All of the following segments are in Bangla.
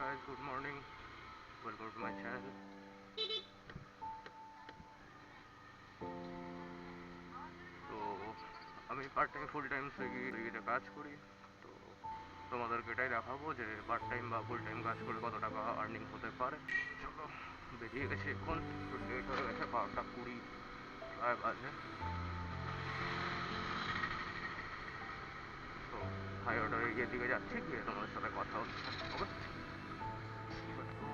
guys, good morning. Welcome to my channel. তো আমি পার্ট টাইম ফুল টাইম সুইগিতে কাজ করি। তো তোমাদেরকে এটাই দেখাবো যে পার্ট টাইম বা ফুল টাইম কাজ করে কত টাকা আর্নিং হতে পারে। চলো, বেরিয়ে গেছি এখন, একটু লেট হয়ে গেছে, 12টা 20 প্রায় বাজে। তো হাই অর্ডার এরিয়ার দিকে যাচ্ছি, গিয়ে তোমাদের সাথে কথা হচ্ছে। ওকে, তো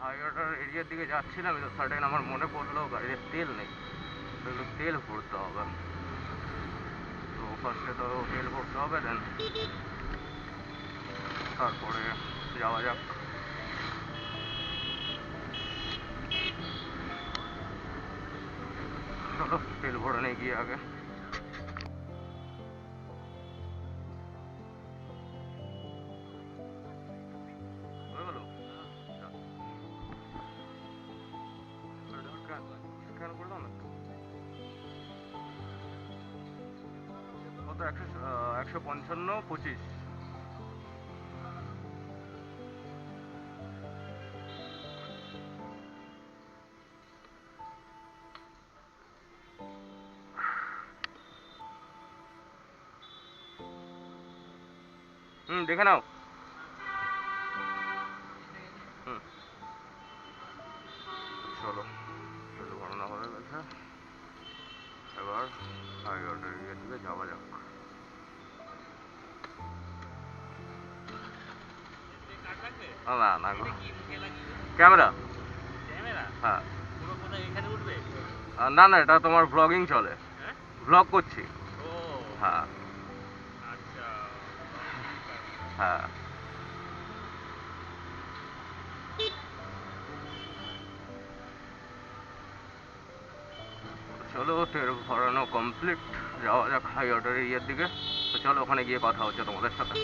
হাই অর্ডার এরিয়ার দিকে যাচ্ছিলাম, তো সাডেন আমার মনে পড়লো গাড়িতে তেল নেই, তো একটু তেল ভরতে হবে। তো ফার্স্টে তো তেল ভরতে হবে, দেন তারপরে যাওয়া যাক। চলো তেল ভরে নিয়ে গিয়ে আগে। হয়ে গেল, স্ক্যান করলাম না কত, 155 25। দেখে নাও। হুম, চলো তেল ভরানো হয়ে গেছে, এবার হাই অর্ডার এরিয়ার দিকে যাওয়া যাক। না না গো, ক্যামেরা। হ্যাঁ, না না, এটা তোমার ব্লগিং চলে, ব্লগ করছি। হ্যাঁ হ্যাঁ। চলো তেল ভরানো কমপ্লিট, যাওয়া যাক হাই অর্ডার এরিয়ার দিকে। তো চলো ওখানে গিয়ে কথা হচ্ছে তোমাদের সাথে।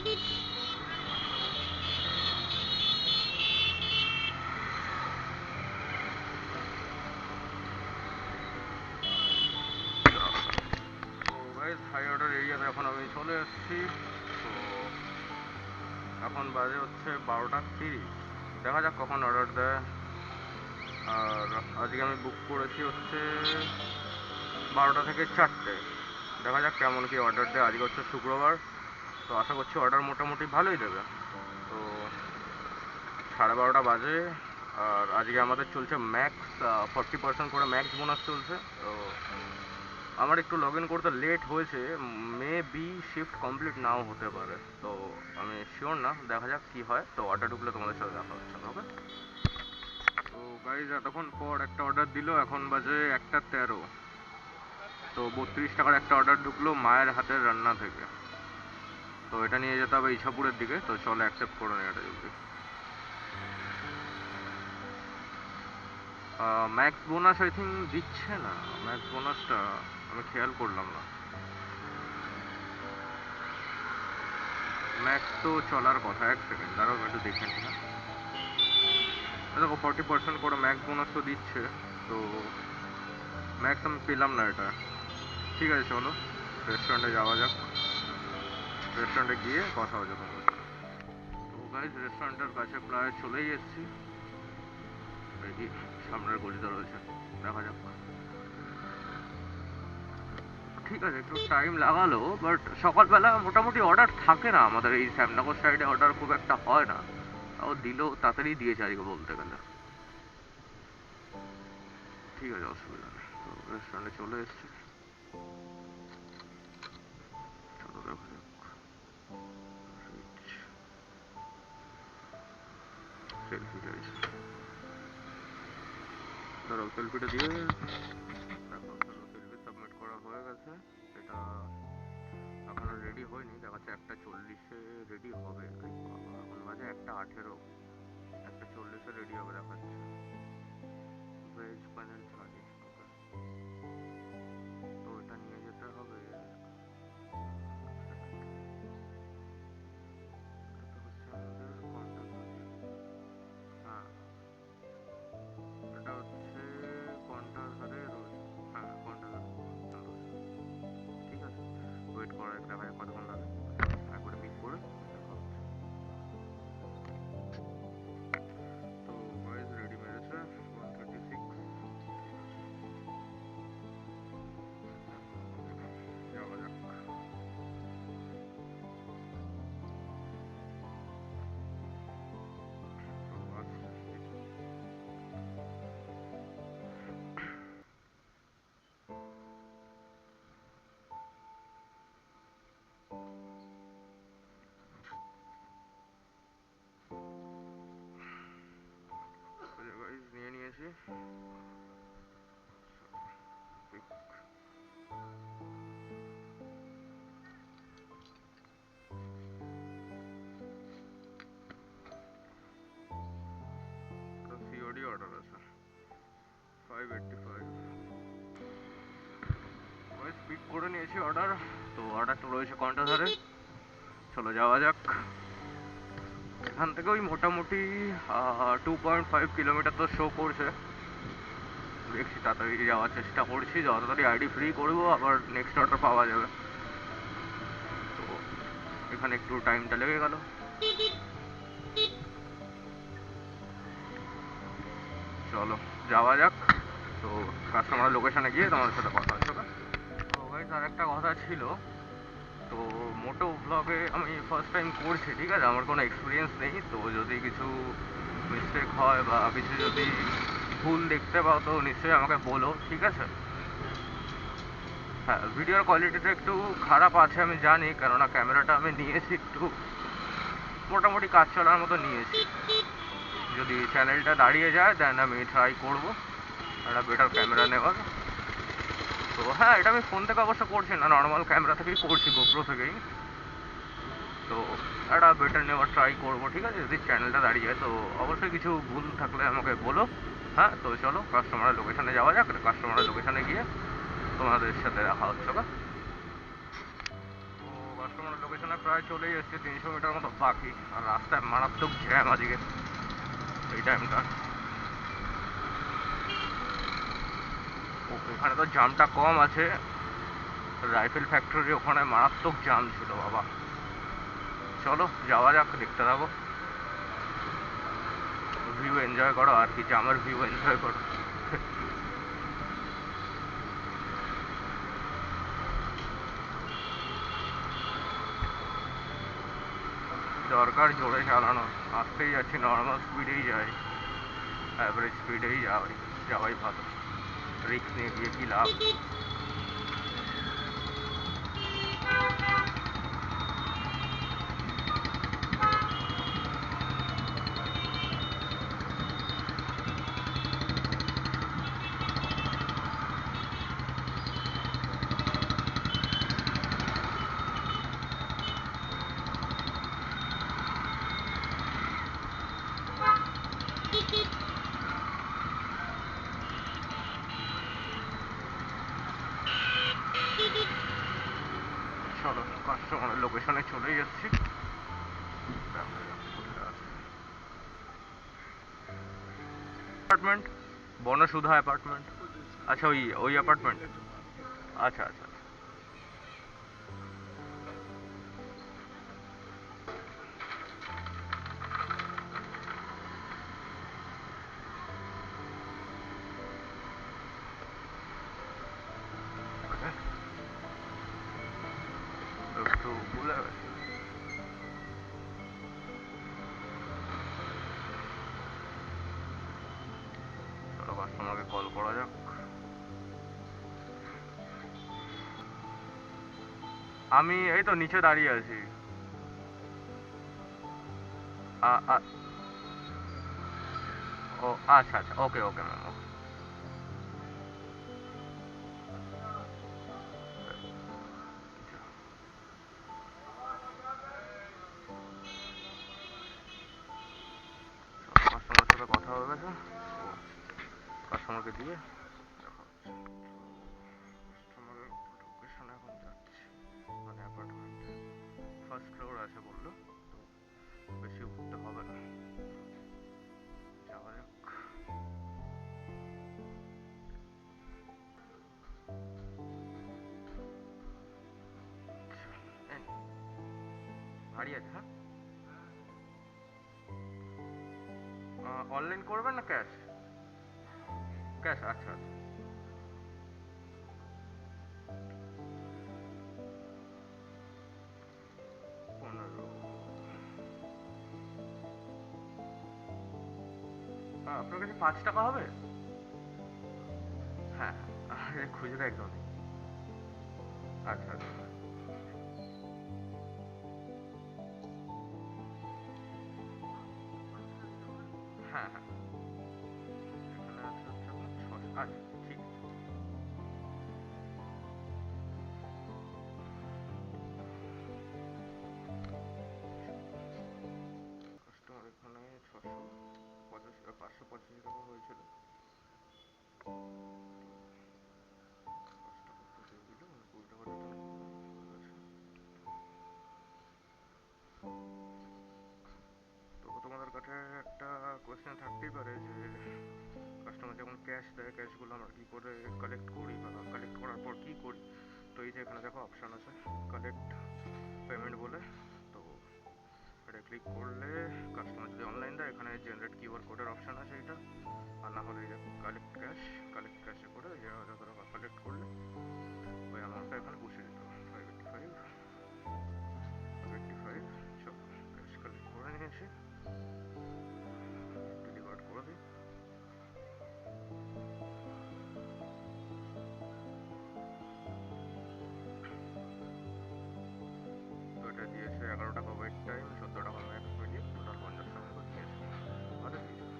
তো গাইস, হাই অর্ডার এরিয়াতে এখন আমি চলে এসেছি। তো এখন বাজে হচ্ছে 12টা 30। দেখা যাক কখন অর্ডার দেয়। আর আজকে আমি বুক করেছি হচ্ছে 12টা থেকে 4টে। দেখা যাক কেমন কি অর্ডার দেয়। আজকে হচ্ছে শুক্রবার, তো আশা করছি অর্ডার মোটামুটি ভালোই দেবে। তো 12:30 বাজে, আর আজকে আমাদের চলছে ম্যাক্স 40% করে ম্যাক্স বোনাস চলছে। তো আমার একটু লগ ইন করতে লেট হয়েছে, মে বি শিফট কমপ্লিট নাও হতে পারে। তো আমি শিওর না, দেখা যাক কি হয়। তো অর্ডার ঢুকলে তোমাদের সাথে দেখা হচ্ছে। ওকে। তো গাইজ এতক্ষণ পর একটা অর্ডার দিল, এখন বাজে 1টা 13। তো 32 টাকার একটা অর্ডার ঢুকলো মায়ের হাতের রান্না থেকে। তো এটা নিয়ে যেতে হবে ইছাপুরের দিকে। তো চলো অ্যাকসেপ্ট করে নি এটা জলদি। ম্যাক্স বোনাস আই থিঙ্ক দিচ্ছে না, ম্যাক্স বোনাসটা আমি খেয়াল করলাম না। ম্যাক্স তো চলার কথা, 1 সেকেন্ড দাঁড়াও, একটু দেখে নি। হ্যাঁ, দেখো 40% করে ম্যাক্স বোনাস তো দিচ্ছে। তো ম্যাক্স আমি পেলাম না এটা। ঠিক আছে, চলো রেস্টুরেন্টে যাওয়া যাক, রেস্টুরেন্টে গিয়ে কথা হচ্ছে তোমার সাথে। তো গাইজ রেস্টুরেন্টের কাছে প্রায় চলেই এসেছি, এই সামনের গলিতে রয়েছে, দেখা যাক। ঠিক আছে, একটু টাইম লাগালো, বাট সকালবেলা মোটামুটি অর্ডার থাকে না আমাদের এই শ্যামনগর সাইডে, অর্ডার খুব একটা হয় না। তাও দিলেও তাড়াতাড়ি দিয়েছে আজকে বলতে গেলে। ঠিক আছে, অসুবিধা নেই। তো রেস্টুরেন্টে চলে এসেছি, চলো দেখা যাক। সেলফি চাইছে, ধরো সেলফিটা দিয়ে দেখো। চলো সেলফি সাবমিট করা হয়ে গেছে। এটা এখনো রেডি হয়নি, দেখাচ্ছে 1টা 40-এ রেডি হবে। এই বাবা, এখন বাজে 1টা 18, 1টা 40-এ রেডি হবে দেখাচ্ছে। ভেজ পানীর থালি, ওকে। তো এটা নিয়ে যেতে হবে, এটা হচ্ছে আমাদের কন্টাক্ট। হ্যাঁ, এটা হচ্ছে কন্টাধারে রয়েছে। হ্যাঁ, কন্টাধার রয়েছে। ঠিক আছে, ওয়েট করা, দেখা যাক কতক্ষণ লাগে। একবারে পিক করে দেখা হচ্ছে। নিয়েছি। সিওডি অর্ডার আছে 585। আমি স্পিক করে নিয়েছি অর্ডার। তো অর্ডারটা রয়েছে কন্টাধারে। চলো যাওয়া যাক। এখান থেকে ওই মোটামুটি 2.5 কিলোমিটার তো শো করছে। দেখছি তাড়াতাড়ি যাওয়ার চেষ্টা করছি, যত তাড়াতাড়ি আইডি ফ্রি করবো আবার নেক্সট অর্ডার পাওয়া যাবে। তো এখানে একটু টাইমটা লেগে গেল। চলো যাওয়া যাক। তো কাস্টমার লোকেশনে গিয়ে তোমাদের সাথে কথা হচ্ছে। তো গাইস আর একটা কথা ছিল, তো মোটো ব্লগে আমি ফার্স্ট টাইম করছি, ঠিক আছে, আমার কোনো এক্সপিরিয়েন্স নেই। তো যদি কিছু মিস্টেক হয় বা কিছু যদি ভুল দেখতে পাও তো নিশ্চয়ই আমাকে বলো, ঠিক আছে। হ্যাঁ, ভিডিওর কোয়ালিটিটা একটু খারাপ আছে আমি জানি, কেননা ক্যামেরাটা আমি নিয়েছি একটু মোটামুটি কাজ চলার মতো নিয়েছি। যদি চ্যানেলটা দাঁড়িয়ে যায় দেন আমি ট্রাই করবো একটা বেটার ক্যামেরা নেওয়ার। তো হ্যাঁ, এটা আমি ফোন থেকে অবশ্য করছি না, নর্মাল ক্যামেরা থেকেই করছি, গোপ্রো থেকেই। তো একটা বেটার নেওয়ার ট্রাই করবো, ঠিক আছে, যদি চ্যানেলটা দাঁড়িয়ে যায়। তো অবশ্যই কিছু ভুল থাকলে আমাকে বলো। হ্যাঁ, তো চলো কাস্টমারের লোকেশনে যাওয়া যাক। কাস্টমারের লোকেশনে গিয়ে তোমাদের সাথে দেখা হচ্ছে। তো কাস্টমারের লোকেশনে প্রায় চলেই এসছে, 300 মিটার মতো বাকি। আর রাস্তায় মারাত্মক জ্যাম আজকে এই টাইমটা। এখানে তো জামটা কম আছে, রাইফেল ফ্যাক্টরি ওখানে মারাত্মক জাম ছিল বাবা। চলো যাওয়া যাক, দেখতে থাকো, ভিউ এনজয় করো আর কি, জামের ভিউ এনজয় করো। দরকার জোরে চালানো, আসতেই যাচ্ছি, নর্মাল স্পিডেই যাই, অ্যাভারেজ স্পিডেই যাওয়াই ভালো। রিস্ক নিয়ে গিয়ে কি লাভ। চলো কাস্টমারের লোকেশনে চলে যাচ্ছি। Apartment, Bonosudha apartment. আচ্ছা, ওই ওই অ্যাপার্টমেন্ট। আচ্ছা আচ্ছা আচ্ছা। একটু ভুলে গেছি। চলো কাস্টমারকে কল করা যাক। আমি এই তো নিচে দাঁড়িয়ে আছি। আ- আ- ও আচ্ছা আচ্ছা, ওকে ওকে ম্যাম, ওকে। কাস্টমারের সাথে কথা হয়ে গেছে, তো কাস্টমারকে দিয়ে দেখা হচ্ছে। কাস্টমারের লোকেশনে এখন যাচ্ছি, মানে অ্যাপার্টমেন্টে ফার্স্ট ফ্লোর আছে বললো, তো বেশি উঠতে হবে না, যাওয়া যাক। এই, গাড়ি আছে, হ্যাঁ। অনলাইন করবেন না ক্যাশ? ক্যাশ, আচ্ছা আচ্ছা। 15। আপনার কাছে 5 টাকা হবে? হ্যাঁ হ্যাঁ, আরে খুচরো একদম নেই। আচ্ছা আচ্ছা। হ্যাঁ হ্যাঁ, এখানে কাছে একটা কোয়েশ্চেন থাকতেই পারে যে কাস্টমার যখন ক্যাশ দেয় ক্যাশগুলো আমরা কী করে কালেক্ট করি বা কালেক্ট করার পর কী করি। তো এই যে এখানে দেখো অপশান আছে কালেক্ট পেমেন্ট বলে, তো এটা ক্লিক করলে কাস্টমার যদি অনলাইন দেয় এখানে জেনারেট কিউআর কোডের অপশান আছে এইটা, আর না হলে এই যে কালেক্ট ক্যাশে করে যে যত টাকা কালেক্ট করলে ওই অ্যামাউন্টটা এখানে বসিয়ে দিতে হবে 585 চলো ক্যাশ কালেক্ট করে নিয়েছি, ডেলিভার করে দিই। তো এটা দিয়েছে 11 টাকা ওয়েট টাইম, 14 টাকা ম্যাক্স মিলিয়ে টোটাল 50 টাকা করে দিয়েছে। আচ্ছা দিয়েছে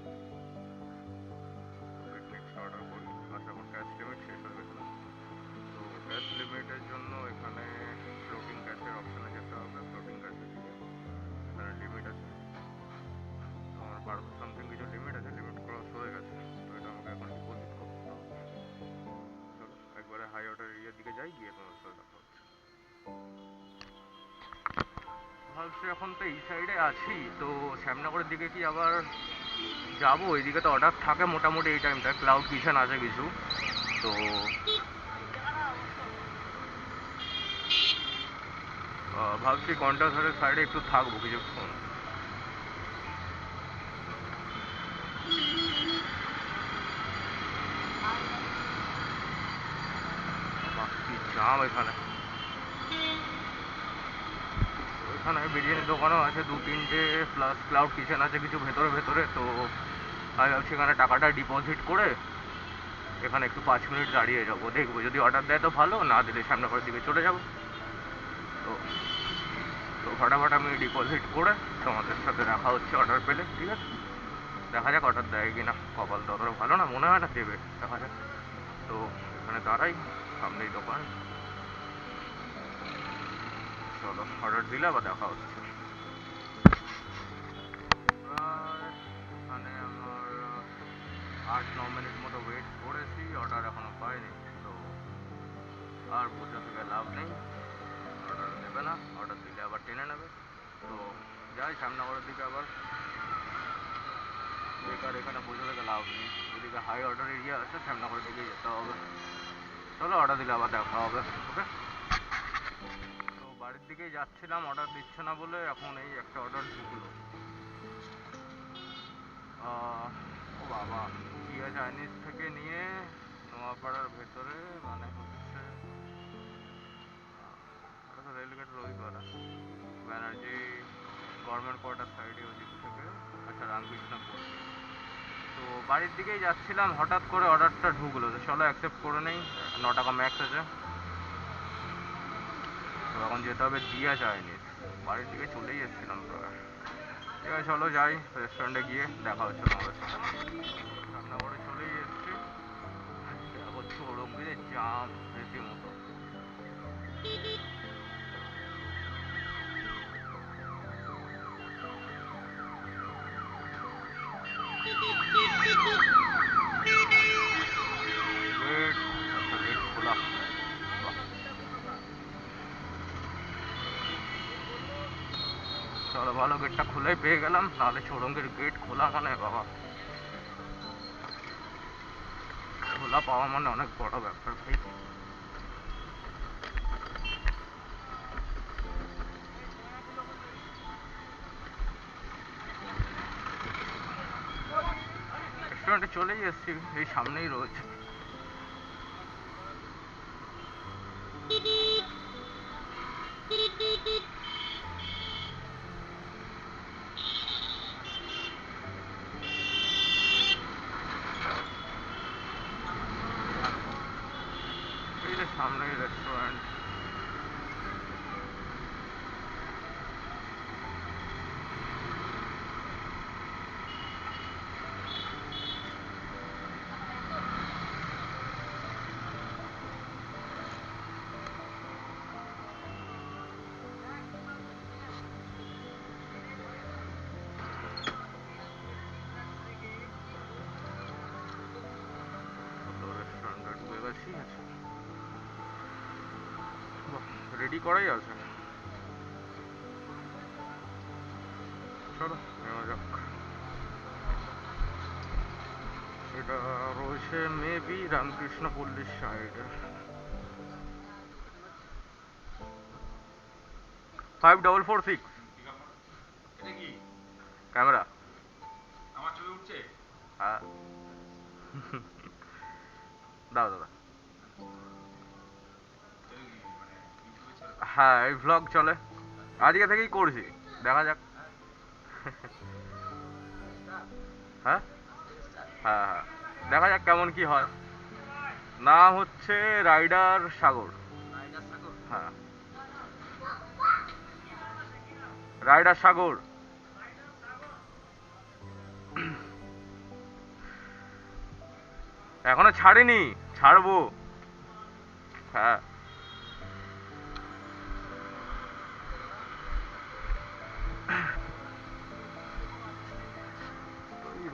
নেক্সট অর্ডার করি। আচ্ছা আমার ক্যাশ লিমিট শেষ হয়ে গেছিলো, তো ক্যাশ লিমিটের জন্য এখানে ফ্লোটিং ক্যাশের অপশানে যেতে হবে। ফ্লোটিং ক্যাশে গিয়ে এখানে লিমিট আছে, তো আমার 1200 সামথিং কিছু লিমিট আছে, লিমিট ক্রস হয়ে গেছে, তো এটা আমাকে এখন ডিপোজিট করতে হবে। চলো একবারে হাই অর্ডার এরিয়ার দিকে যাই, গিয়ে তোমার সাথে দেখা হচ্ছে। ভাবছি এখন তো এই সাইডে আছি, তো শ্যামনগরের দিকে কি আবার যাবো? ওইদিকে তো অর্ডার থাকে মোটামুটি এই টাইমটা, ক্লাউড কিচেন আছে কিছু, তো ভাবছি কন্টাসের সাইডে একটু থাকবো কিছুক্ষণ। কি জাম এখানে, ওইখানে বিরিয়ানির দোকানও আছে 2-3টে, প্লাস ক্লাউড কিচেন আছে কিছু ভেতরে ভেতরে। তো আমি ভাবছি এখানে টাকাটা ডিপোজিট করে এখানে একটু 5 মিনিট দাঁড়িয়ে যাবো, দেখবো যদি অর্ডার দেয় তো ভালো, না দিলে শ্যামনগরের দিকে চলে যাবো। তো তো ফটাফট আমি ডিপোজিট করে তোমাদের সাথে দেখা হচ্ছে অর্ডার পেলে, ঠিক আছে? দেখা যাক অর্ডার দেয় কিনা, কপাল তো অতটা ভালো না, মনে হয় না দেবে, দেখা যাক। তো এখানে দাঁড়াই, সামনেই দোকান, চলো অর্ডার দিলে আবার দেখা হচ্ছে। এখানে আমার 8-9 মিনিট মতো ওয়েট করেছি, অর্ডার এখনো পাইনি, তো আর বসে থেকে লাভ নেই, অর্ডার দেবে না, অর্ডার দিলে আবার টেনে নেবে। তো যাই শ্যামনগরের দিকে, আবার বেকার এখানে বসে থেকে লাভ নেই, ওইদিকে হাই অর্ডার এরিয়া আছে, শ্যামনগরের দিকে যেতে হবে। চলো অর্ডার দিলে আবার দেখা হবে, ওকে? তো বাড়ির দিকেই যাচ্ছিলাম, অর্ডার দিচ্ছে না বলে, এখন এই একটা অর্ডার ঢুকলো। ও বাবা, জিয়া চাইনিজ থেকে নিয়ে নোয়াপাড়ার ভেতরে, মানে হচ্ছে ওটা তো রেলগেটের ওই পাড়া, ব্যানার্জি গভর্নমেন্ট কোয়ার্টার সাইডে ওদিক থেকে। আচ্ছা রামকৃষ্ণপুর। তো বাড়ির দিকেই যাচ্ছিলাম, হঠাৎ করে অর্ডারটা ঢুকলো, তো চলো অ্যাকসেপ্ট করে নেই। 9 টাকা ম্যাক্স আছে, তো এখন যেতে হবে জিয়া চাইনিজ। বাড়ির দিকে চলেই এসেছিলাম প্রায়। ঠিক আছে চলো যাই, রেস্টুরেন্টে গিয়ে দেখা হচ্ছে তোমাদের সাথে। রান্নাঘরে চলেই এসেছি, দেখো চৌরঙ্গিতে জাম রীতিমতো। গেট, আচ্ছা গেট খোলা, বাহ। চলো ভালো, গেটটা খুলেই পেয়ে গেলাম, নাহলে চৌরঙ্গির গেট খোলা মানে বাবা, খোলা পাওয়া মানে অনেক বড় ব্যাপার ভাই। রেস্টুরেন্টে চলেই এসেছি, এই সামনেই রয়েছে। এই যে সামনেই রেস্টুরেন্ট। তো রেস্টুরেন্টে ঢুকে গেছি, আচ্ছা বাহ, রেডি করাই আছে, চলো নেওয়া যাক। এটা রয়েছে মেবি রামকৃষ্ণ পল্লীর সাইডে। 5446 এটা কি ক্যামেরা। আমার ছবি উঠছে? হ্যাঁ দাও দাদা। এটা কি মানে ইউটিউবে ছেড়ে? হ্যাঁ এই ভ্লগ চলে, আজকে থেকেই করছি, দেখা যাক। হ্যাঁ হ্যাঁ হ্যাঁ দেখা যাক কেমন কি হয়। নাম হচ্ছে রাইডার সাগর। হ্যাঁ রাইডার সাগর। এখনো ছাড়িনি, ছাড়বো। হ্যাঁ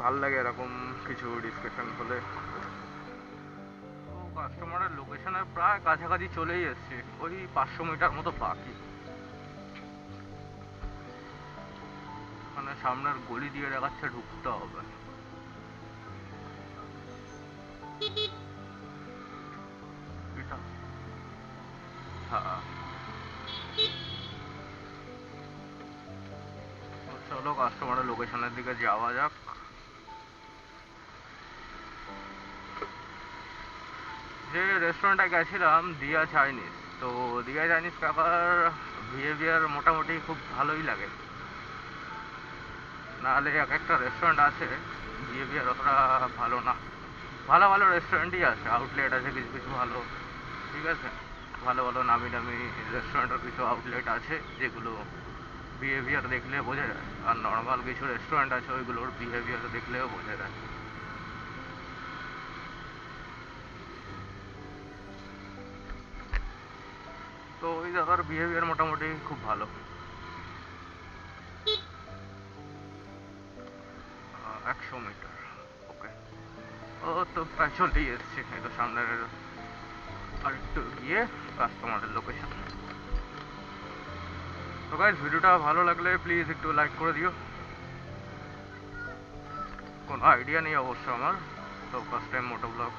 ভাল লাগে এরকম কিছু ডিসকাশন হলে। তো কাস্টমারের লোকেশনের প্রায় কাছাকাছি চলেই এসছে, ওই 500 মিটার মতো বাকি। মানে সামনের গলি দিয়ে দেখাচ্ছে ঢুকতে হবে। এটা হ্যাঁ তো চলো কাস্টমারের লোকেশনের দিকে যাওয়া যাক। যে রেস্টুরেন্টে গেছিলাম দিয়া চাইনিজ, তো দিয়া চাইনিজ কাকার বিহেভিয়ার মোটামুটি খুব ভালোই লাগে। নাহলে এক একটা রেস্টুরেন্ট আছে বিহেভিয়ার অতটা ভালো না। ভালো ভালো রেস্টুরেন্টই আছে, আউটলেট আছে কিছু কিছু ভালো, ঠিক আছে। ভালো ভালো নামি দামি রেস্টুরেন্টের কিছু আউটলেট আছে যেগুলো বিহেভিয়ার দেখলে বোঝা যায়, আর নর্মাল কিছু রেস্টুরেন্ট আছে ওইগুলোর বিহেভিয়ার দেখলেও বোঝা যায়। তো ওই জায়গার বিহেভিয়ার মোটামুটি খুব ভালো। 100 মিটার, ওকে। ও তো প্রায় চলেই এসছে, এই তো সামনের আরেকটু গিয়ে কাস্টমারের লোকেশন। তো গাইস ভিডিওটা ভালো লাগলে প্লিজ একটু লাইক করে দিও। কোনো আইডিয়া নেই অবশ্য আমার, তো ফার্স্ট টাইম মোটো ব্লগ।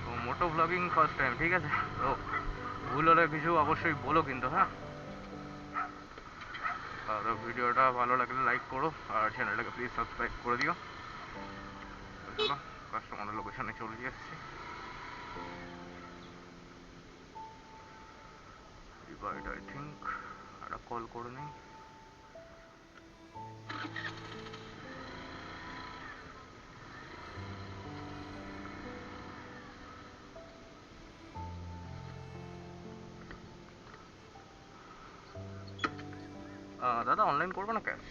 তো মোটো ব্লগিং ফার্স্ট টাইম, ঠিক আছে। তো ভুল হলে কিছু অবশ্যই বলো কিন্তু, হ্যাঁ। আর ভিডিওটা ভালো লাগলে লাইক করো, আর চ্যানেলটাকে প্লিজ সাবস্ক্রাইব করে দিও। তো চলো কাস্টমারের লোকেশনে চলে এসেছি। রিভাইড আই থিঙ্ক, একটা কল করে নিই। দাদা অনলাইন করবে না ক্যাশ?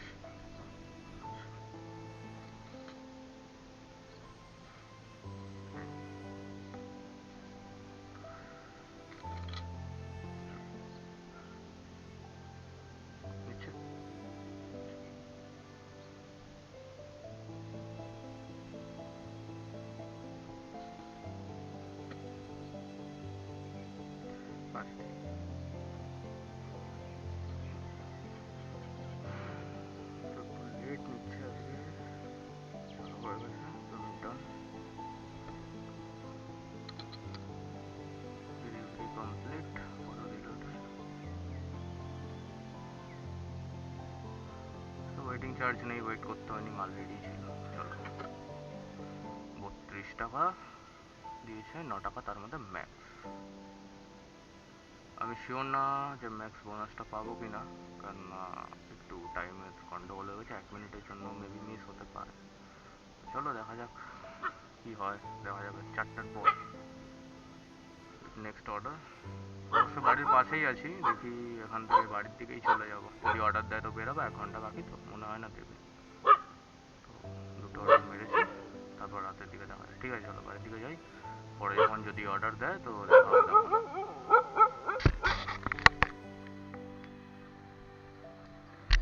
নিচ্ছে। আচ্ছা তো একটু লেট নিচ্ছে আজকে, চলো হয়ে গেছে, পেমেন্ট ডান। ডেলিভারি কমপ্লিট, কত দিল ওটা? তো ওয়েটিং চার্জ নেই, ওয়েট করতে হয়নি, মাল রেডি ছিল। চলো 32 টাকা দিয়েছে, 9 টাকা তার মধ্যে ম্যাক্স। আমি শিওর না যে ম্যাক্স বোনাসটা পাবো কি না, কারণ একটু টাইমের গন্ডগোল হয়ে গেছে, 1 মিনিটের জন্য মেবি মিস হতে পারে। চলো দেখা যাক কি হয়, দেখা যাবে 4টার পর। নেক্সট অর্ডার, অবশ্য বাড়ির পাশেই আছি, দেখি এখান থেকে বাড়ির দিকেই চলে যাব। যদি অর্ডার দেয় তো বেরোবো, 1 ঘন্টা বাকি তো মনে হয় না দেবে। তো দুটো অর্ডার মেরেছি, তারপর রাতের দিকে দেখা যায়। ঠিক আছে চলো বাড়ির দিকে যাই, পরে যখন যদি অর্ডার দেয় তো দেখা হবে তখন।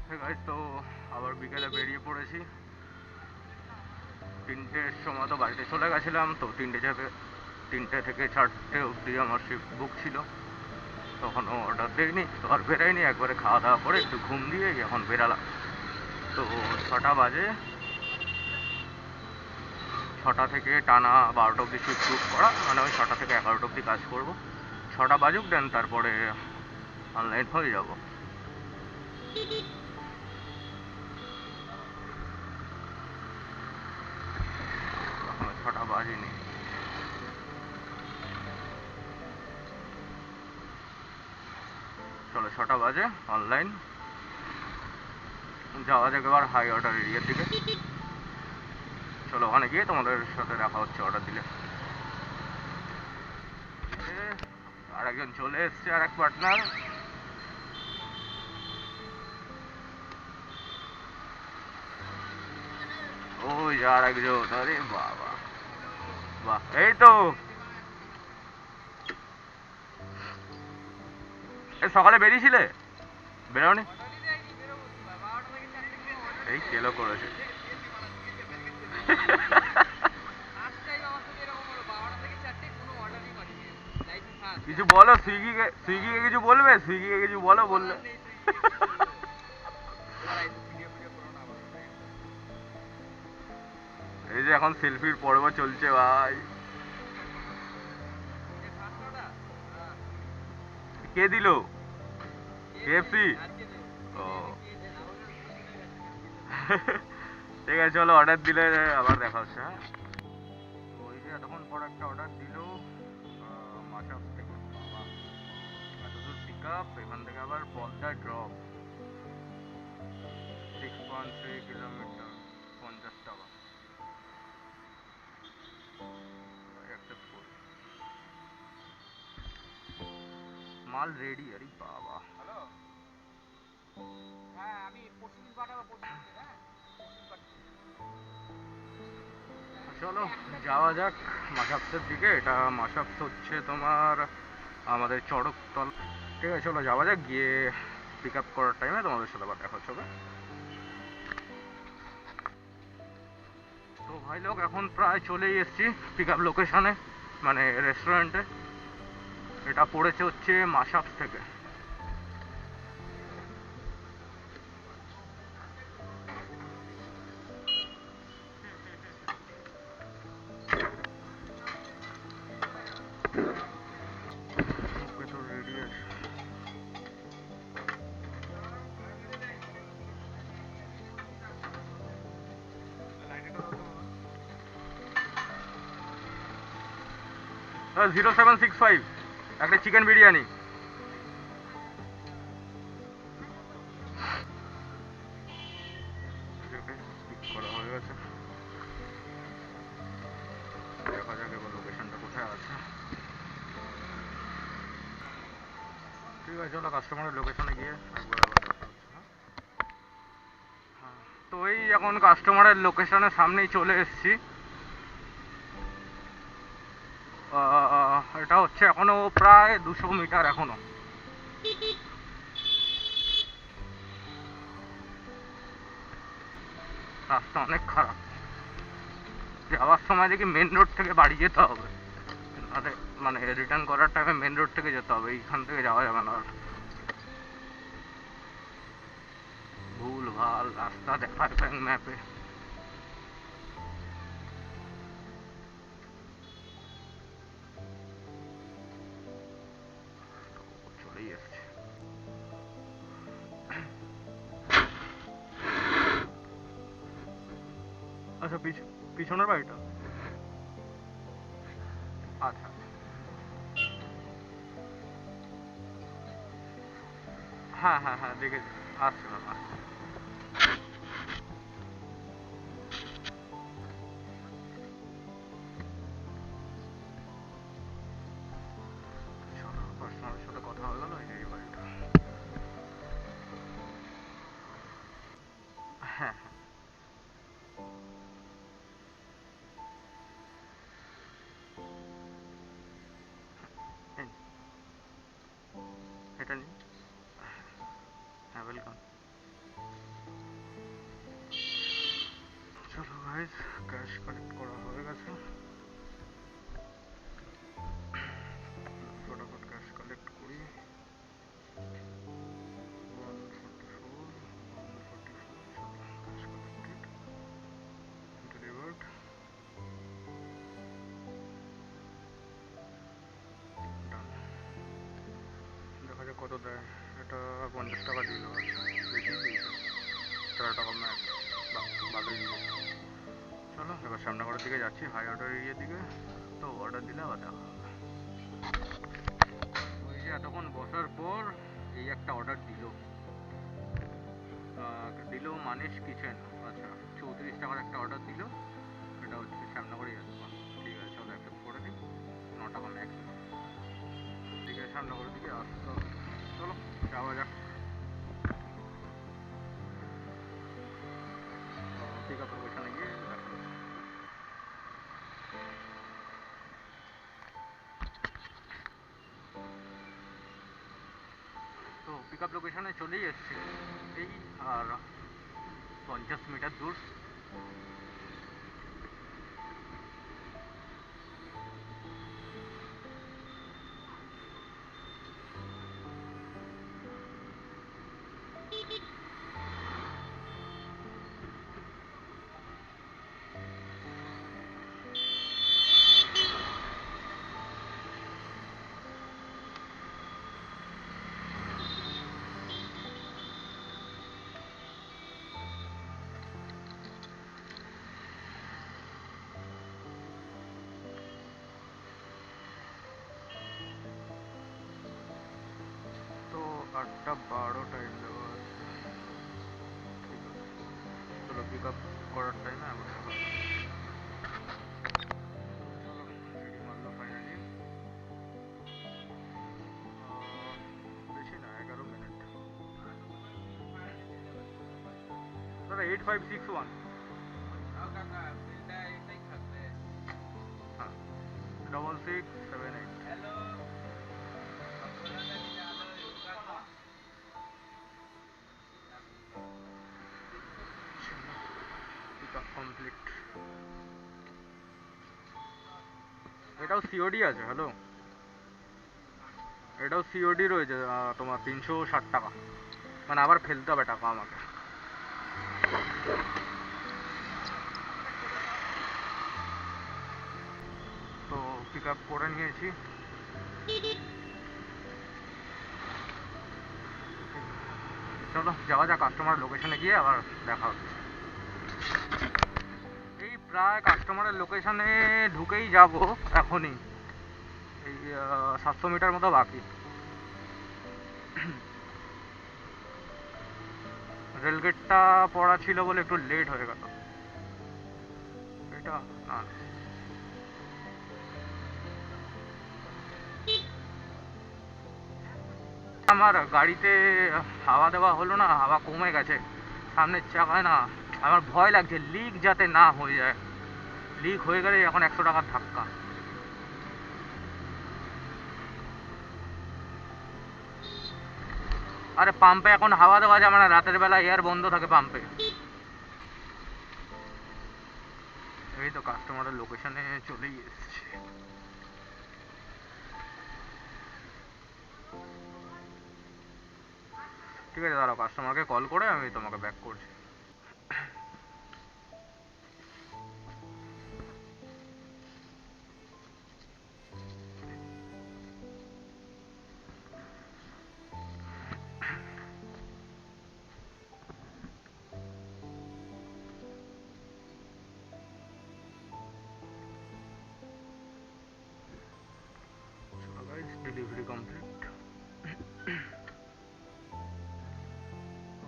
ঠিক আছে তো আবার বিকেলে বেরিয়ে পড়েছি। 3টের সময় তো বাড়িতে চলে গেছিলাম, তো 3টে থেকে 4টে অবধি আমার শিফট বুক ছিল। তখনও অর্ডার দিইনি, তো আর বেরাইনি, একবারে খাওয়া দাওয়া করে একটু ঘুম দিয়ে এখন বেরালাম। তো 6টা বাজে, 6টা থেকে টানা 12টা অবধি শিফট বুক করা, মানে ওই 6টা থেকে 11টা অবধি কাজ করব। 6টা বাজুক দেন, তারপরে অনলাইন হয়ে যাব। এখনো 6টা বাজেনি। চলো 6টা বাজে, অনলাইন যাওয়া যাক এবার হাই অর্ডার এরিয়ার দিকে। চলো ওখানে গিয়ে তোমাদের সাথে দেখা হচ্ছে অর্ডার দিলে। আর একজন চলে এসছে, আর এক পার্টনার। ওই যে আর একজন, আরে বাবা, বাহ, এই তো এই সকালে বেরিয়েছিলে, বেরোনি? এই কেলো করেছে। কিছু বলো সুইগিকে, সুইগিকে কিছু বলবে, সুইগিকে কিছু বলো, বললে এই যে এখন সেলফির পর্ব চলছে ভাই। কে দিল? কেএফসি? ও ঠিক আছে, চলো অর্ডার দিলে আবার দেখা হচ্ছে। হ্যাঁ, তো ওই যে এতক্ষণ পর একটা অর্ডার দিল মাশরাফি থেকে। বাবা, এতদূর পিক আপ, এখান থেকে আবার পদ্মা ড্রপ, 6.3 কিলোমিটার, 50 টাকা। অ্যাকসেপ্ট করি, মাল রেডি। আরে বাবা, হ্যালো, হ্যাঁ আমি পরশুদিন পাঠাবো, পরশুদিন, হ্যাঁ পরশুদিন পাঠাবো। চলো যাওয়া যাক মাসাপসের দিকে। এটা মাসাপস হচ্ছে তোমার আমাদের চড়কতল। ঠিক আছে, চলো যাওয়া যাক, গিয়ে পিক আপ করার টাইমে তোমাদের সাথে আবার দেখা হচ্ছে। হবে? তো ভাই লোক, এখন প্রায় চলেই এসেছি পিক আপ লোকেশনে, মানে রেস্টুরেন্টে। এটা পড়েছে হচ্ছে মাসাপস থেকে। ওকে, তো রেডি আছে। 0765 একটা চিকেন বিরিয়ানি। পিক করা হয়ে গেছে, দেখা যাক এবার লোকেশনটা কোথায় আছে। ঠিক আছে, চলো কাস্টমারের লোকেশনে গিয়ে একবার আবার দেখা হচ্ছে। হ্যাঁ, হ্যাঁ, তো এই এখন কাস্টমারের লোকেশনের সামনেই চলে এসেছি। এটা হচ্ছে এখনো প্রায় 200 মিটার এখনো। রাস্তা অনেক খারাপ, যাওয়ার সময় দেখি মেন রোড থেকে বাড়ি যেতে হবে, নাহলে মানে রিটার্ন করার টাইমে মেন রোড থেকে যেতে হবে, এইখান থেকে যাওয়া যাবে না আর। ভুল ভাল রাস্তা দেখায় ব্যাঙ্ক ম্যাপে। চলেই এসছে। আচ্ছা, পিছনের বাড়িটা? আচ্ছা, হ্যাঁ হ্যাঁ হ্যাঁ, দেখেছি। আসছে ম্যাম, আসছে। চলো, কাস্টমারের সাথে কথা হয়ে গেল, এই যে এই বাড়িটা। হ্যাঁ হ্যাঁ, এই নিন, এটা নিন। হ্যাঁ, ওয়েলকাম। চলো গাইস, ক্যাশ কালেক্ট করা হয়ে গেছে। ফটাফট ক্যাশ কালেক্ট করি। দেয়? এটা 50 টাকা দিল, আচ্ছা বেশি দিয়েছে, 13 টাকা ম্যাক্স। ভালোই দিয়েছে। চলো এবার শ্যামনগরের দিকে যাচ্ছি, হাই অর্ডার এরিয়ার দিকে। তো অর্ডার দিলে আবার দেখা হবে। ওই যে এতক্ষণ বসার পর এই একটা অর্ডার দিল, মানিশ কিচেন। আচ্ছা 34 টাকার একটা অর্ডার দিল, এটা হচ্ছে শ্যামনগরেই আছে। ঠিক আছে চলো অ্যাকসেপ্ট করে দিই। 9 টাকা ম্যাক্স। ঠিক আছে শ্যামনগরের দিকে আসতে হবে, চলো যাওয়া যাক। পিক আপ লোকেশনে গিয়ে দেখা হচ্ছে। তো পিক আপ লোকেশনে চলেই এসেছি, এই আর 50 মিটার দূর। তো 8:12 টাইম দেওয়া আছে। ঠিক আছে চলো পিক আপ করার টাইমে আবার দেখা হবে। চলো সিটি মারলো ফাইনালি। বেশি না, 11 মিনিট। দাদা 8561। হ্যাঁ 6678। Pick up complete. এটাও সিওডি আছে। হ্যালো, এটাও সিওডি রয়েছে, তোমার 360 টাকা। মানে আবার ফেলতে হবে টাকা আমাকে। তো পিক আপ করে নিয়েছি। চলো যাওয়া যাক, কাস্টমার লোকেশনে গিয়ে আবার দেখা হচ্ছে। এই প্রায় কাস্টমারের লোকেশনে ঢুকেই যাব এখনই। এই 700 মিটার মতো বাকি। রেলগেটটা পড়া ছিল বলে একটু লেট হয়ে গেল। এটা না, আমার গাড়িতে হাওয়া দেওয়া হলো না, হাওয়া কমে গেছে সামনের চাকায় না। আমার ভয় লাগছে লিক যাতে না হয়ে যায়, লিক হয়ে গেলে এখন 100 টাকার ধাক্কা। আরে পাম্পে এখন হাওয়া দেওয়া যাবে না, রাতের বেলা এয়ার বন্ধ থাকে পাম্পে। এই তো কাস্টমারের লোকেশনে চলেই এসেছি। ঠিক আছে দাঁড়াও, কাস্টমারকে কল করে আমি তোমাকে ব্যাক করছি। চলো গাইস, ডেলিভারি কমপ্লিট।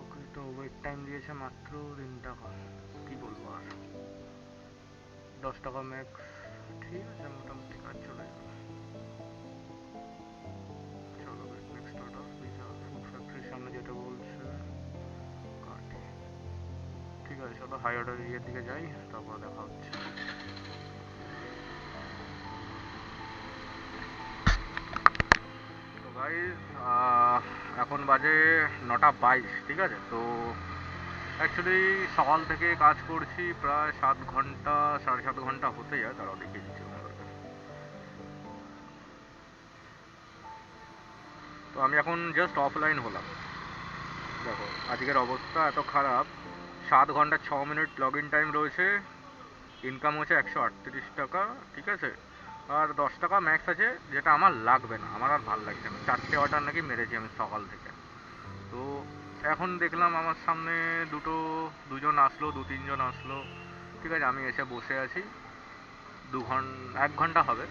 ওকে, তো ওয়েট টাইম দিয়েছে মাত্র 3 টাকা। কি বলবো আর, 10 টাকা ম্যাক্স। ঠিক আছে মোটামুটি কাজ চলে যাবে। চলো নেক্সট অর্ডার, পিজা ফুড ফ্যাক্টরির সামনে যেটা বলছে কাটি। ঠিক আছে চলো হাই অর্ডার এরিয়ার দিকে যাই, তারপর দেখা হচ্ছে। তো গাইস এখন বাজে 9:22। ঠিক আছে, তো অ্যাকচুয়ালি সকাল থেকে কাজ করছি প্রায় 7 ঘন্টা, 7.5 ঘন্টা হতে যায়। তারাও দেখিয়ে দিচ্ছি তোমাদেরকে। তো আমি এখন জাস্ট অফলাইন হলাম। দেখো আজকের অবস্থা এত খারাপ, 7 ঘন্টা 6 মিনিট লগ ইন টাইম রয়েছে, ইনকাম হচ্ছে 138 টাকা। ঠিক আছে, আর 10 টাকা ম্যাক্স আছে, যেটা আমার লাগবে না, আমার আর ভাল লাগছে না। 4টে অর্ডার নাকি মেরেছি আমি সকাল থেকে। তো এখন দেখলাম আমার সামনে দুজন আসলো, 2-3 জন আসলো। ঠিক আছে, আমি এসে বসে আছি, 1 ঘন্টা হবে।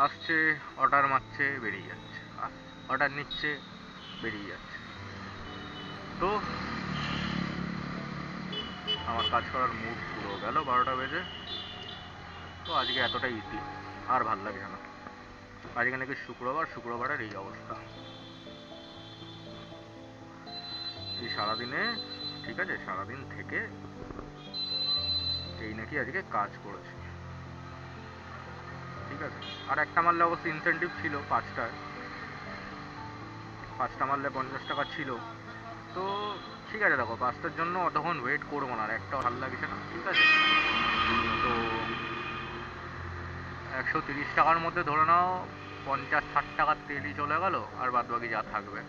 আসছে, অর্ডার মারছে, বেরিয়ে যাচ্ছে, অর্ডার নিচ্ছে, বেরিয়ে যাচ্ছে। তো আমার কাজ করার মুড পুরো গেল 12টা বেজে। তো আজকে এতটাই ইতি, আর ভাল লাগছে না। আজকে নাকি শুক্রবারের এই অবস্থা। এই সারাদিনে, ঠিক আছে, সারাদিন থেকে এই নাকি আজকে কাজ করেছে। ঠিক আছে, আর একটা মারলে অবশ্য ইনসেন্টিভ ছিল 5টা মারলে 50 টাকা ছিল। তো ঠিক আছে, দেখো 5টার জন্য অতক্ষণ ওয়েট করবো না, আর একটা ভালো লাগছে না। ঠিক আছে, তো 130 টাকার মধ্যে ধরে নাও 50-60 টাকার তেলই চলে গেল, আর বাদ বাকি যা থাকবে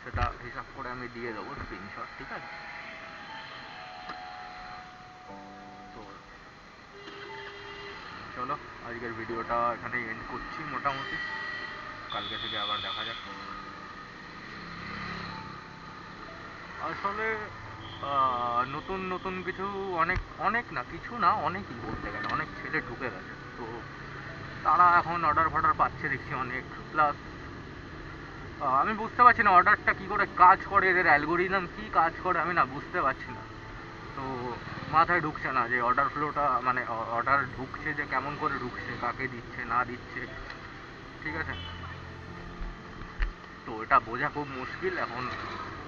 সেটা হিসাব করে আমি দিয়ে দেবো স্ক্রিনশট। ঠিক আছে, তো চলো আজকের ভিডিওটা এখানেই এন্ড করছি মোটামুটি। কালকে থেকে আবার দেখা যাক। আসলে নতুন নতুন কিছু, অনেক অনেক না, কিছু না, অনেকই বলতে গেলে অনেক ছেলে ঢুকে গেছে। তো তারা এখন অর্ডার ফর্ডার পাচ্ছে দেখছি অনেক। প্লাস আমি বুঝতে পারছি না অর্ডারটা কি করে কাজ করে, এদের অ্যালগোরিদম কি কাজ করে আমি না বুঝতে পারছি না। তো মাথায় ঢুকছে না যে অর্ডার ফ্লোটা, মানে অর্ডার ঢুকছে যে কেমন করে ঢুকছে, কাকে দিচ্ছে না দিচ্ছে। ঠিক আছে, তো এটা বোঝা খুব মুশকিল এখন।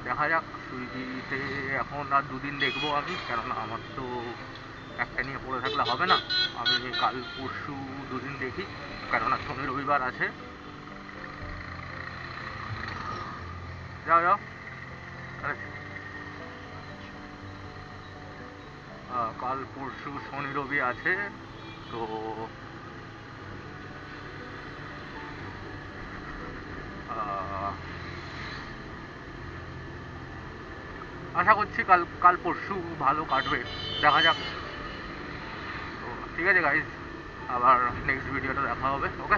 দেখা যাক, সুইগিতে এখন আর 2 দিন দেখবো আমি, কেননা আমার তো একটা নিয়ে পড়ে থাকলে হবে না। আমি কাল পরশু 2 দিন দেখি, কেননা শনি রবিবার আছে। যাও যাও, আরে কাল পরশু শনি রবি আছে। তো আহ, আশা করছি কাল কাল পরশু ভালো কাটবে, দেখা যাক। তো ঠিক আছে গাইজ, আবার নেক্সট ভিডিওটা দেখা হবে। ওকে।